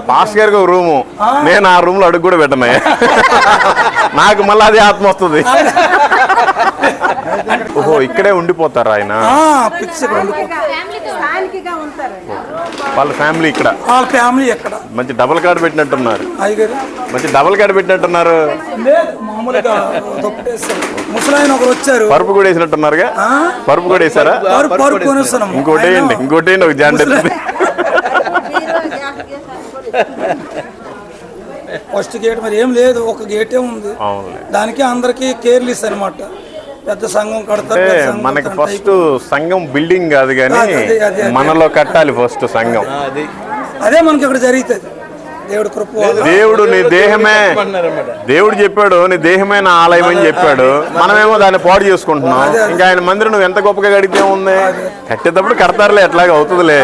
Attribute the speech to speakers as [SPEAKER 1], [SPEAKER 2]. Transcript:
[SPEAKER 1] Pass గారికి ఒక room, నేను ఆ రూమ్ లో అడుగు కూడా పెట్టమే. నాకు మళ్ళీ అదే ఆత్మ వస్తుంది. ఓహో, ఇక్కడే ఉండిపోతారా ఆయన? వాళ్ళ ఫ్యామిలీ ఇక్కడ,
[SPEAKER 2] వాళ్ళ ఫ్యామిలీ ఎక్కడ
[SPEAKER 1] మంచి డబుల్ కార్డు పెట్టినట్టున్నారు. మంచి డబుల్ కార్డు పెట్టినట్టున్నారు.
[SPEAKER 2] మామూలుగా ముసలాయన ఒకరు వచ్చారు,
[SPEAKER 1] పరుపు కూడా వేసినట్టున్నారుగా. పరుపు కూడా వేసారా? ఇంకోటి వేయండి, ఇంకోటి వేయండి, ఒక జాండ.
[SPEAKER 2] ఫస్ట్ గేట్ మరి ఏం లేదు, ఒక గేటే ఉంది. దానికి అందరికి కేర్లెస్ అనమాట. పెద్ద సంఘం కడతారు.
[SPEAKER 1] మనకి ఫస్ట్ సంఘం బిల్డింగ్ కాదు కానీ మనలో కట్టాలి ఫస్ట్ సంఘం.
[SPEAKER 2] అదే మనకి ఇక్కడ జరుగుతుంది. దేవుడు కృప,
[SPEAKER 1] దేవుడు నీ దేహమే, దేవుడు చెప్పాడు నీ దేహమే నా ఆలయం అని చెప్పాడు. మనమేమో దాన్ని పాడు చేసుకుంటున్నాం. ఇంకా ఆయన మందిరం నువ్వు ఎంత గొప్పగా కడితే ఉంది, కట్టేటప్పుడు కడతారులే, ఎట్లాగ అవుతుందిలే.